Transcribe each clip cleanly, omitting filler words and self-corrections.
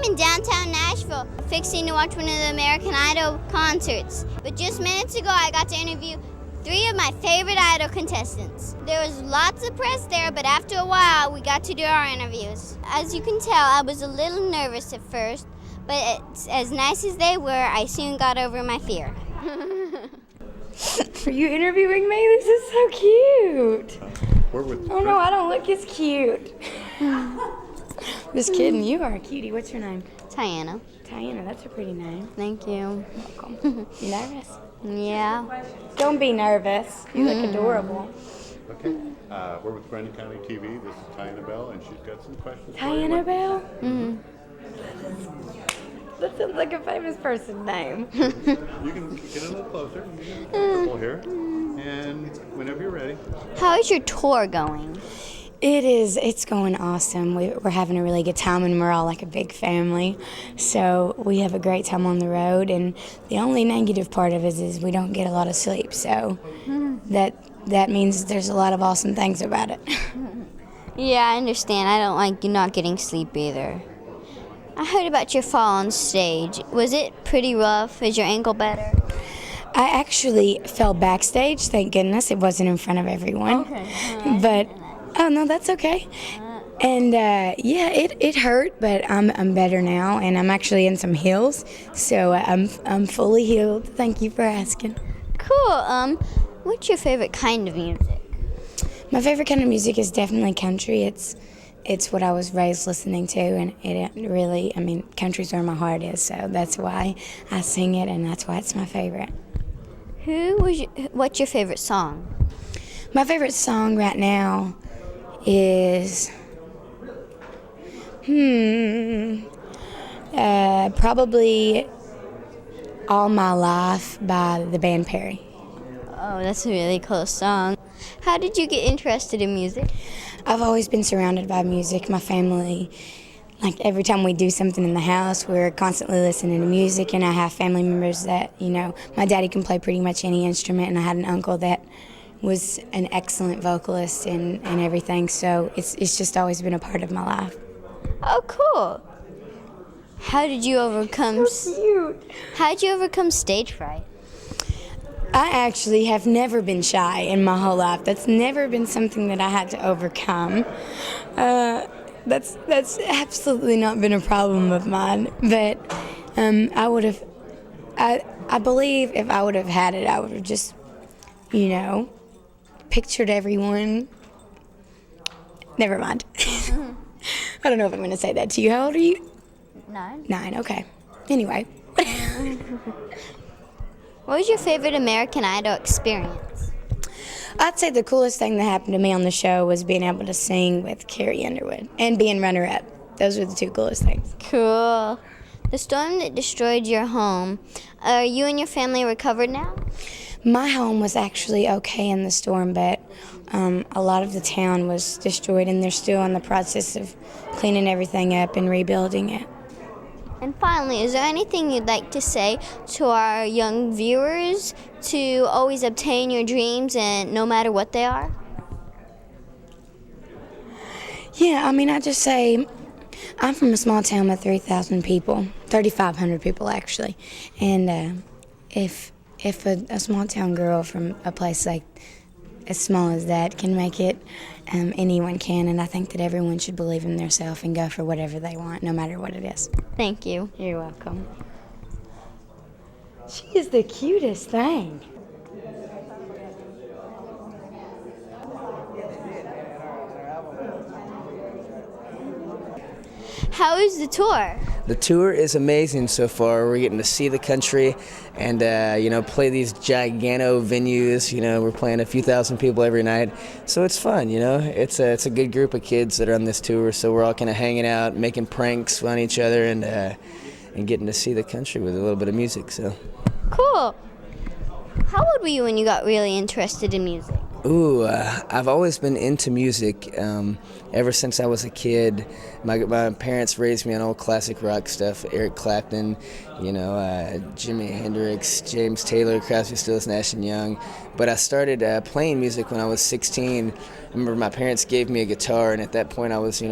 I'm in downtown Nashville, fixing to watch one of the American Idol concerts. But just minutes ago, I got to interview 3 of my favorite Idol contestants. There was lots of press there, but after a while, we got to do our interviews. As you can tell, I was a little nervous at first, but as nice as they were, I soon got over my fear. Are you interviewing me? This is so cute. Oh no, I don't look as cute. Just kidding, you are a cutie. What's your name? Tyanna. Tyanna, that's a pretty name. Thank you. Welcome. You nervous? Yeah. Don't be nervous. You look adorable. Okay, we're with Brandon County TV. This is Tyanna Belle, and she's got some questions. Tyanna Belle? Mm-hmm. That sounds like a famous person's name. You can get a little closer. Comfortable here. And whenever you're ready. How is your tour going? It's going awesome. We're having a really good time, and we're all like a big family. So we have a great time on the road, and the only negative part of it is we don't get a lot of sleep. So that means there's a lot of awesome things about it. Yeah, I understand. I don't like you not getting sleep either. I heard about your fall on stage. Was it pretty rough? Is your ankle better? I actually fell backstage, thank goodness. It wasn't in front of everyone. Okay. But, oh no, that's okay. And yeah, it hurt, but I'm better now, and I'm actually in some heels, so I'm fully healed. Thank you for asking. Cool. What's your favorite kind of music? My favorite kind of music is definitely country. It's what I was raised listening to, and it really, I mean, country's where my heart is, so that's why I sing it, and that's why it's my favorite. What's your favorite song? My favorite song right now is, probably All My Life by the band Perry. Oh, that's a really cool song. How did you get interested in music? I've always been surrounded by music. My family, like every time we do something in the house, we're constantly listening to music, and I have family members that, my daddy can play pretty much any instrument, and I had an uncle that was an excellent vocalist and everything, so it's just always been a part of my life. Oh, cool. How did you overcome stage fright? I actually have never been shy in my whole life. That's never been something that I had to overcome. That's absolutely not been a problem of mine. But I believe if I would have had it, I would have just, pictured everyone. Never mind. I don't know if I'm going to say that to you. How old are you? 9. 9, okay. Anyway. What was your favorite American Idol experience? I'd say the coolest thing that happened to me on the show was being able to sing with Carrie Underwood and being runner-up. Those were the 2 coolest things. Cool. The storm that destroyed your home, are you and your family recovered now? My home was actually okay in the storm, but a lot of the town was destroyed, and they're still in the process of cleaning everything up and rebuilding it. And finally, is there anything you'd like to say to our young viewers to always obtain your dreams, and no matter what they are? Yeah, I mean, I just say I'm from a small town with 3,000 people, 3,500 people actually, and if a small town girl from a place like as small as that can make it, anyone can, and I think that everyone should believe in themselves and go for whatever they want, no matter what it is. Thank you. You're welcome. She is the cutest thing. How is the tour? The tour is amazing so far. We're getting to see the country and, play these gigano venues. We're playing a few thousand people every night. So it's fun, It's a good group of kids that are on this tour. So we're all kind of hanging out, making pranks on each other, and getting to see the country with a little bit of music. So cool. How old were you when you got really interested in music? Ooh, I've always been into music ever since I was a kid. My parents raised me on old classic rock stuff, Eric Clapton, Jimi Hendrix, James Taylor, Crosby, Stills, Nash and Young. But I started playing music when I was 16. I remember my parents gave me a guitar, and at that point I was,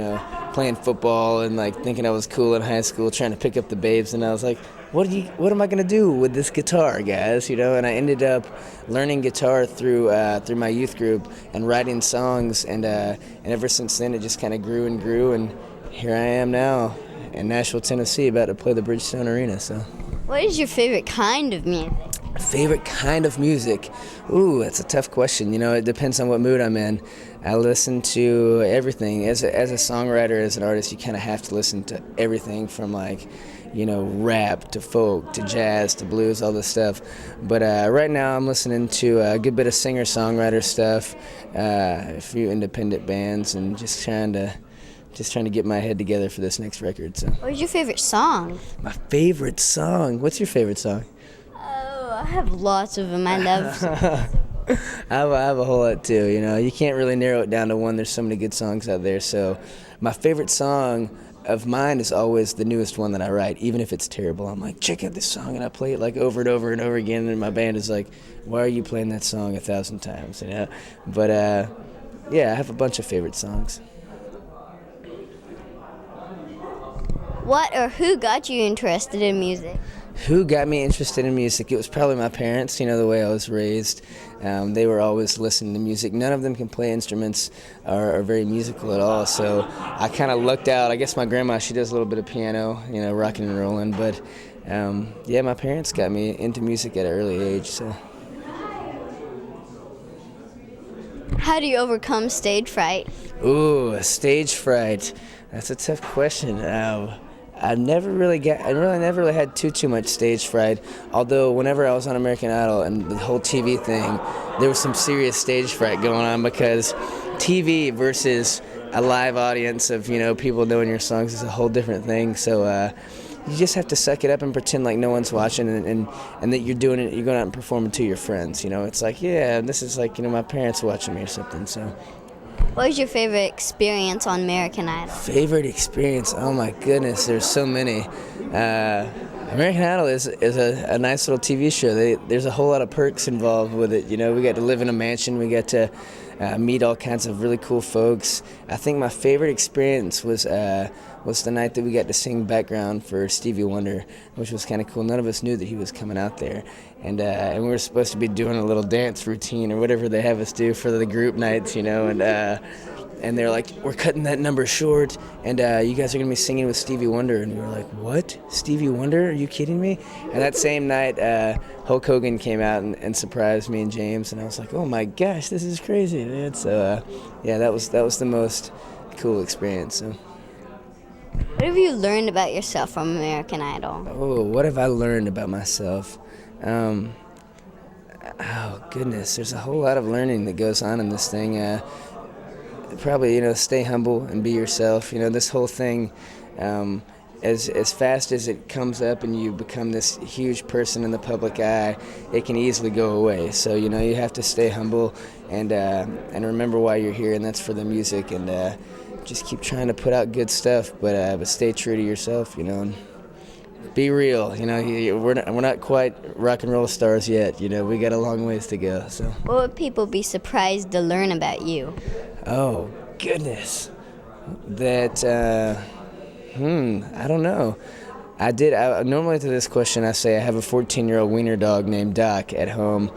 playing football and like thinking I was cool in high school, trying to pick up the babes, and I was like, what am I gonna do with this guitar, guys? And I ended up learning guitar through my youth group and writing songs, and ever since then it just kind of grew and grew, and here I am now in Nashville, Tennessee, about to play the Bridgestone Arena. So, What is your favorite kind of music? favorite kind of music? Ooh, that's a tough question. It depends on what mood I'm in. I listen to everything. As a songwriter, as an artist, you kind of have to listen to everything from rap to folk to jazz to blues, all this stuff. But right now I'm listening to a good bit of singer-songwriter stuff, a few independent bands, and just trying to get my head together for this next record. So, What is your favorite song? my favorite song. What's your favorite song? Oh, I have lots of them. I love I have a whole lot too. You can't really narrow it down to one. There's so many good songs out there. So, my favorite song of mine is always the newest one that I write, even if it's terrible. I'm like, check out this song, and I play it like over and over and over again, and my band is like, why are you playing that song 1,000 times? But yeah, I have a bunch of favorite songs. What or who got you interested in music? Who got me interested in music? It was probably my parents, the way I was raised. They were always listening to music. None of them can play instruments or are very musical at all, so I kind of lucked out. I guess my grandma, she does a little bit of piano, rocking and rolling, but yeah, my parents got me into music at an early age, so. How do you overcome stage fright? Ooh, stage fright. That's a tough question. I never really had too much stage fright. Although whenever I was on American Idol and the whole TV thing, there was some serious stage fright going on, because TV versus a live audience of people knowing your songs is a whole different thing. So you just have to suck it up and pretend like no one's watching, and that you're doing it. You're going out and performing to your friends. It's like, yeah, this is like my parents watching me or something. So. What was your favorite experience on American Idol? Favorite experience? Oh my goodness, there's so many. American Idol is a nice little TV show. There's a whole lot of perks involved with it. We got to live in a mansion. We got to meet all kinds of really cool folks. I think my favorite experience was the night that we got to sing background for Stevie Wonder, which was kind of cool. None of us knew that he was coming out there, and we were supposed to be doing a little dance routine or whatever they have us do for the group nights, and they're like, we're cutting that number short, and you guys are going to be singing with Stevie Wonder. And we were like, what? Stevie Wonder? Are you kidding me? And that same night, Hulk Hogan came out and surprised me and James, and I was like, oh my gosh, this is crazy, man. So, yeah, that was the most cool experience. So. What have you learned about yourself from American Idol? Oh, what have I learned about myself? Oh, goodness, there's a whole lot of learning that goes on in this thing. Probably, stay humble and be yourself. This whole thing, as fast as it comes up and you become this huge person in the public eye, it can easily go away. So, you have to stay humble and remember why you're here, and that's for the music, and just keep trying to put out good stuff, but stay true to yourself, and be real. We're not quite rock and roll stars yet. We got a long ways to go. So. What would people be surprised to learn about you? Oh, goodness. That, I don't know. Normally to this question I say I have a 14-year-old wiener dog named Doc at home,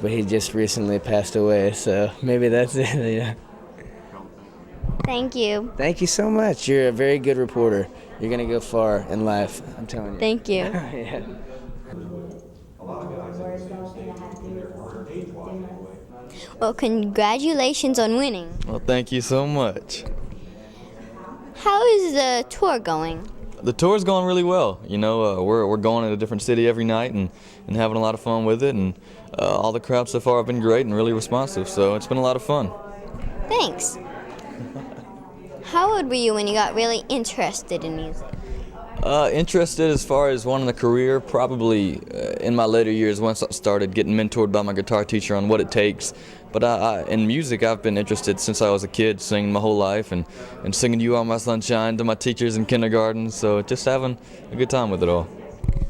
but he just recently passed away, so maybe that's it, yeah. Thank you. Thank you so much. You're a very good reporter. You're going to go far in life, I'm telling you. Thank you. Yeah. Well, congratulations on winning. Well, thank you so much. How is the tour going? The tour's going really well. We're going in a different city every night and having a lot of fun with it, and all the crowds so far have been great and really responsive, so it's been a lot of fun. Thanks. How old were you when you got really interested in music? Interested as far as wanting a career, probably in my later years once I started getting mentored by my guitar teacher on what it takes. But in music, I've been interested since I was a kid, singing my whole life and singing You Are My Sunshine to my teachers in kindergarten, so just having a good time with it all.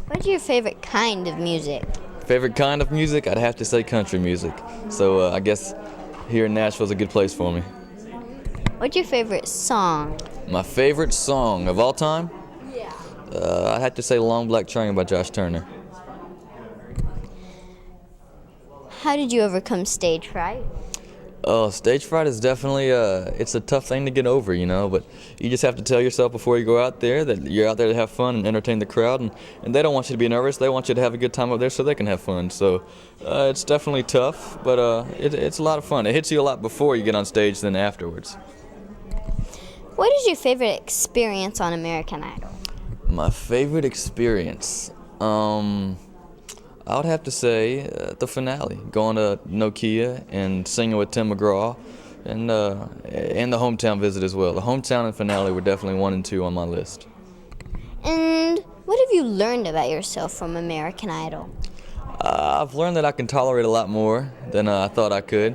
What's your favorite kind of music? Favorite kind of music? I'd have to say country music. So I guess here in Nashville is a good place for me. What's your favorite song? My favorite song of all time? Yeah. I'd have to say Long Black Train by Josh Turner. How did you overcome stage fright? Oh, stage fright is definitely it's a tough thing to get over, you know, but you just have to tell yourself before you go out there that you're out there to have fun and entertain the crowd, and they don't want you to be nervous. They want you to have a good time up there so they can have fun. So it's definitely tough, but it's a lot of fun. It hits you a lot before you get on stage than afterwards. What is your favorite experience on American Idol? My favorite experience? I would have to say the finale, going to Nokia and singing with Tim McGraw, and the hometown visit as well. The hometown and finale were definitely 1 and 2 on my list. And what have you learned about yourself from American Idol? I've learned that I can tolerate a lot more than I thought I could.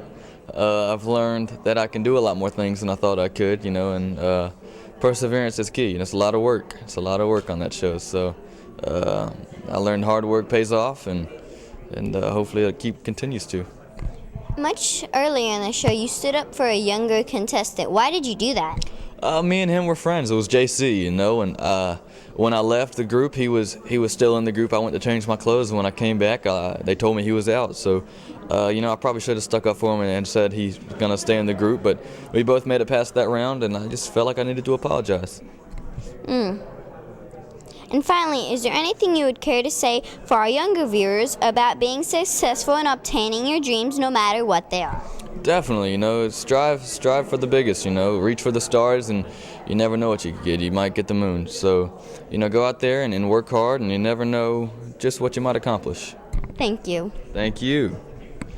I've learned that I can do a lot more things than I thought I could, you know, and perseverance is key. And it's a lot of work. It's a lot of work on that show. So I learned hard work pays off, and hopefully it continues to. Much earlier in the show, you stood up for a younger contestant. Why did you do that? Me and him were friends. It was JC, you know, and when I left the group, he was still in the group. I went to change my clothes, and when I came back, they told me he was out. So, you know, I probably should have stuck up for him and said he's going to stay in the group, but we both made it past that round, and I just felt like I needed to apologize. And finally, is there anything you would care to say for our younger viewers about being successful in obtaining your dreams no matter what they are? Definitely, you know, strive for the biggest, you know, reach for the stars, and you never know what you could get. You might get the moon. So, you know, go out there and work hard, and you never know just what you might accomplish. Thank you. Thank you.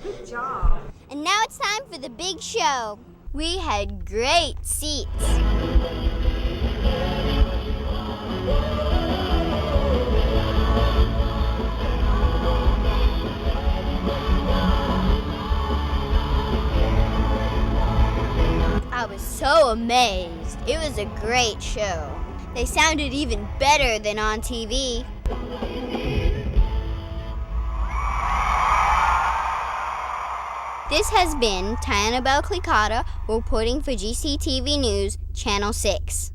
Good job. And now it's time for the big show. We had great seats. I was so amazed. It was a great show. They sounded even better than on TV. This has been Tyanna Belle Klekotta reporting for GCTV News, Channel 6.